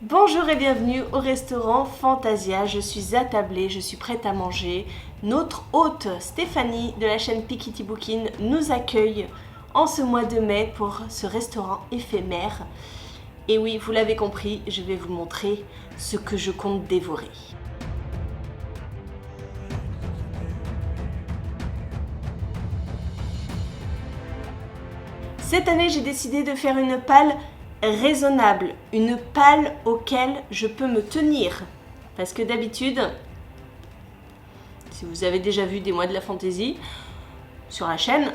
Bonjour et bienvenue au restaurant Fantasia, je suis attablée, je suis prête à manger. Notre hôte Stéphanie de la chaîne Pikiti Bookin nous accueille en ce mois de mai pour ce restaurant éphémère. Et oui, vous l'avez compris, je vais vous montrer ce que je compte dévorer. Cette année, j'ai décidé de faire une palle raisonnable, une palle auquel je peux me tenir. Parce que d'habitude, si vous avez déjà vu des mois de la fantaisie sur la chaîne,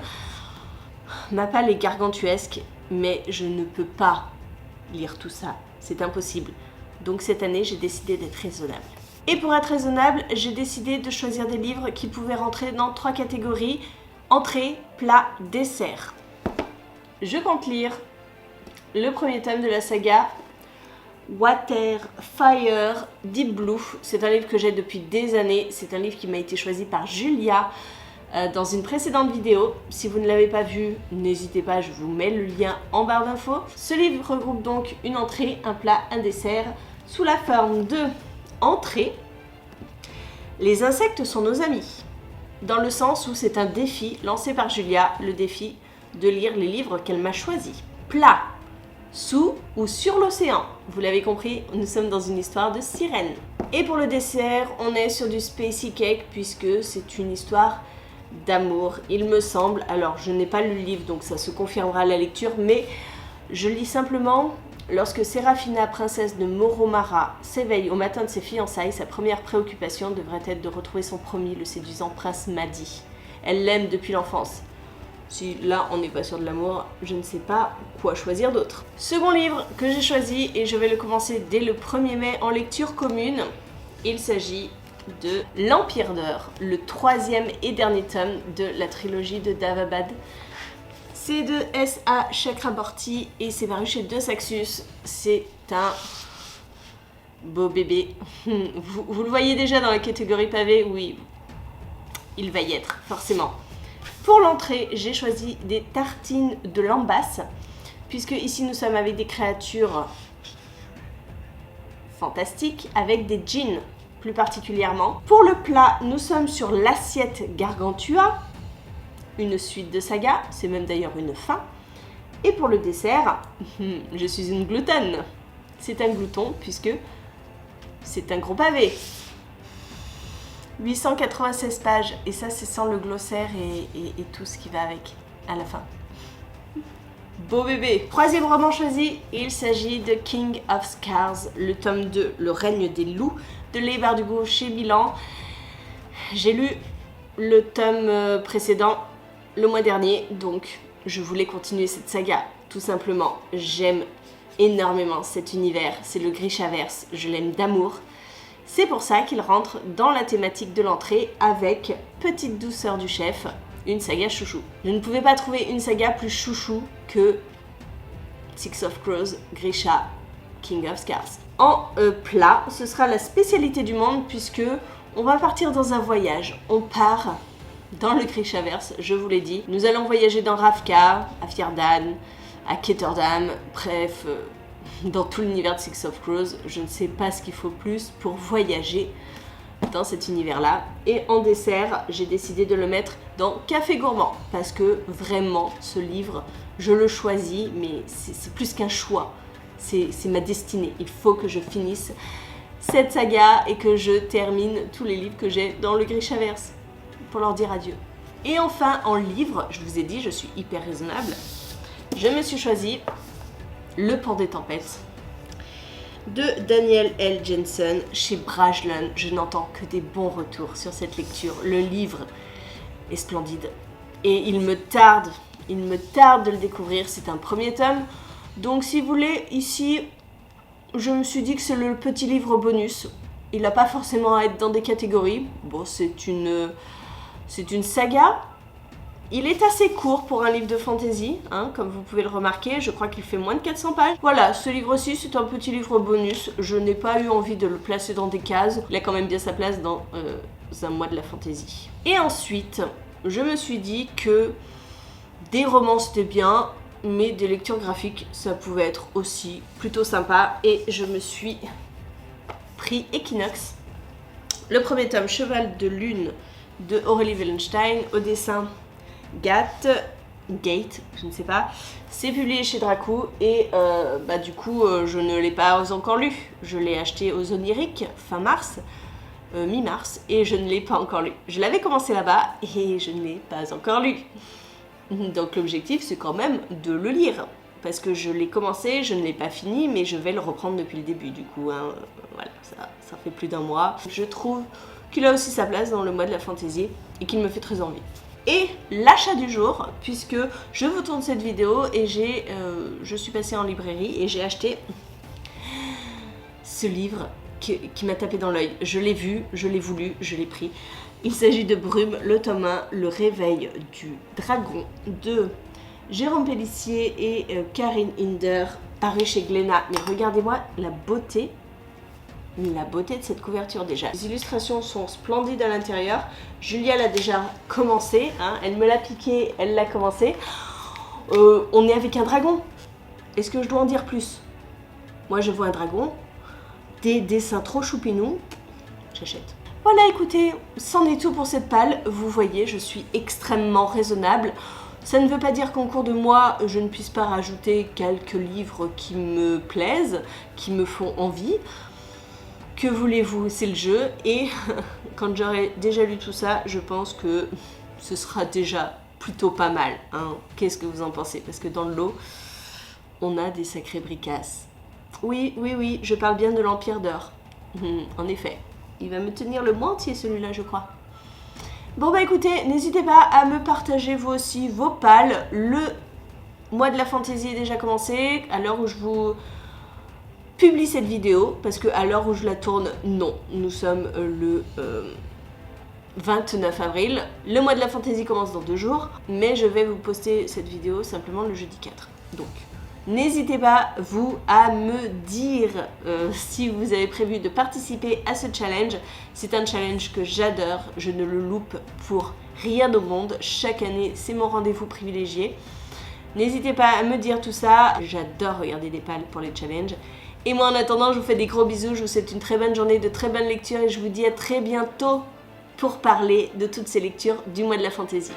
ma palle est gargantuesque, mais je ne peux pas lire tout ça, c'est impossible. Donc cette année, j'ai décidé d'être raisonnable. Et pour être raisonnable, j'ai décidé de choisir des livres qui pouvaient rentrer dans 3 catégories: entrée, plat, dessert. Je compte lire le premier tome de la saga Water, Fire, Deep Blue. C'est un livre que j'ai depuis des années. C'est un livre qui m'a été choisi par Julia dans une précédente vidéo. Si vous ne l'avez pas vu, n'hésitez pas, je vous mets le lien en barre d'infos. Ce livre regroupe donc une entrée, un plat, un dessert sous la forme de entrée. Les insectes sont nos amis, dans le sens où c'est un défi lancé par Julia, le défi de lire les livres qu'elle m'a choisis. Plat, sous ou sur l'océan. Vous l'avez compris, nous sommes dans une histoire de sirène. Et pour le dessert, on est sur du Spacey Cake puisque c'est une histoire d'amour, il me semble. Alors, je n'ai pas lu le livre, donc ça se confirmera à la lecture, mais je lis simplement: lorsque Serafina, princesse de Moromara, s'éveille au matin de ses fiançailles, sa première préoccupation devrait être de retrouver son promis, le séduisant prince Madi. Elle l'aime depuis l'enfance. Si là on n'est pas sûr de l'amour, je ne sais pas quoi choisir d'autre. Second livre que j'ai choisi, et je vais le commencer dès le 1er mai en lecture commune, il s'agit de L'Empire d'Or, le 3e et dernier tome de la trilogie de Davabad. C'est de S.A. Chakraborty et c'est paru chez De Saxus. C'est un beau bébé. Vous le voyez déjà dans la catégorie pavé? Oui, il va y être, forcément. Pour l'entrée, j'ai choisi des tartines de lambasse, puisque ici nous sommes avec des créatures fantastiques, avec des djinns plus particulièrement. Pour le plat, nous sommes sur l'assiette Gargantua, une suite de saga, c'est même d'ailleurs une fin. Et pour le dessert, je suis une gloutonne. C'est un glouton, puisque c'est un gros pavé. 896 pages, et ça c'est sans le glossaire et tout ce qui va avec à la fin. Beau bébé. Troisième roman choisi, il s'agit de King of Scars, le tome 2, Le règne des loups, de Leigh Bardugo chez Milan. J'ai lu le tome précédent le mois dernier, donc je voulais continuer cette saga, tout simplement. J'aime énormément cet univers, c'est le Grishaverse, je l'aime d'amour. C'est pour ça qu'il rentre dans la thématique de l'entrée avec Petite douceur du chef, une saga chouchou. Je ne pouvais pas trouver une saga plus chouchou que Six of Crows, Grisha, King of Scars. En plat, ce sera la spécialité du monde puisque on va partir dans un voyage. On part dans le Grishaverse, je vous l'ai dit. Nous allons voyager dans Ravka, à Fjerdan, à Ketterdam, bref... dans tout l'univers de Six of Crows, je ne sais pas ce qu'il faut plus pour voyager dans cet univers-là. Et en dessert, j'ai décidé de le mettre dans Café Gourmand, parce que vraiment, ce livre, je le choisis, mais c'est plus qu'un choix, c'est ma destinée. Il faut que je finisse cette saga et que je termine tous les livres que j'ai dans le Grishaverse, pour leur dire adieu. Et enfin, en livre, je vous ai dit, je suis hyper raisonnable, je me suis choisi Le Pont des Tempêtes de Daniel L. Jensen chez Brajlon. Je n'entends que des bons retours sur cette lecture. Le livre est splendide et il me tarde de le découvrir. C'est un premier tome, donc si vous voulez, ici je me suis dit que c'est le petit livre bonus. Il n'a pas forcément à être dans des catégories. Bon, c'est une saga. Il est assez court pour un livre de fantasy, hein, comme vous pouvez le remarquer, je crois qu'il fait moins de 400 pages. Voilà, ce livre-ci, c'est un petit livre bonus, je n'ai pas eu envie de le placer dans des cases, il a quand même bien sa place dans un mois de la fantasy. Et ensuite, je me suis dit que des romans c'était bien, mais des lectures graphiques, ça pouvait être aussi plutôt sympa. Et je me suis pris Equinox. Le premier tome, Cheval de Lune, de Aurélie Wellenstein, au dessin Gate, je ne sais pas. C'est publié chez Dracou et du coup je ne l'ai pas encore lu. Je l'ai acheté aux Oniriques fin mars, mi-mars, et je ne l'ai pas encore lu. Je l'avais commencé là-bas et je ne l'ai pas encore lu. Donc l'objectif c'est quand même de le lire. Parce que je l'ai commencé, je ne l'ai pas fini, mais je vais le reprendre depuis le début du coup. Hein. Voilà, ça fait plus d'un mois. Je trouve qu'il a aussi sa place dans le mois de la fantaisie et qu'il me fait très envie. Et l'achat du jour, puisque je vous tourne cette vidéo et je suis passée en librairie et j'ai acheté ce livre qui m'a tapé dans l'œil. Je l'ai vu, je l'ai voulu, je l'ai pris. Il s'agit de Brume, le tome 1, Le réveil du dragon, de Jérôme Pellissier et Karine Hinder, paru chez Glénat. Mais regardez-moi la beauté de cette couverture déjà. Les illustrations sont splendides à l'intérieur. Julia l'a déjà commencé, hein. Elle me l'a piqué, elle l'a commencé. On est avec un dragon. Est-ce que je dois en dire plus? Moi je vois un dragon, des dessins trop choupinous, j'achète. Voilà, écoutez, c'en est tout pour cette palle. Vous voyez, je suis extrêmement raisonnable. Ça ne veut pas dire qu'en cours de mois, je ne puisse pas rajouter quelques livres qui me plaisent, qui me font envie. Que voulez-vous, c'est le jeu. Et quand j'aurai déjà lu tout ça, je pense que ce sera déjà plutôt pas mal. Hein. Qu'est-ce que vous en pensez? Parce que dans le lot, on a des sacrés bricasses. Oui, je parle bien de l'Empire d'Or. En effet. Il va me tenir le mois entier celui-là, je crois. Bon bah écoutez, n'hésitez pas à me partager vous aussi vos palles. Le mois de la fantaisie est déjà commencé, à l'heure où je vous publie cette vidéo, parce que à l'heure où je la tourne, non, nous sommes le 29 avril. Le mois de la fantaisie commence dans 2 jours, mais je vais vous poster cette vidéo simplement le jeudi 4. Donc, n'hésitez pas, vous, à me dire si vous avez prévu de participer à ce challenge. C'est un challenge que j'adore, je ne le loupe pour rien au monde. Chaque année, c'est mon rendez-vous privilégié. N'hésitez pas à me dire tout ça. J'adore regarder des palles pour les challenges. Et moi, en attendant, je vous fais des gros bisous. Je vous souhaite une très bonne journée, de très bonnes lectures et je vous dis à très bientôt pour parler de toutes ces lectures du mois de la fantaisie.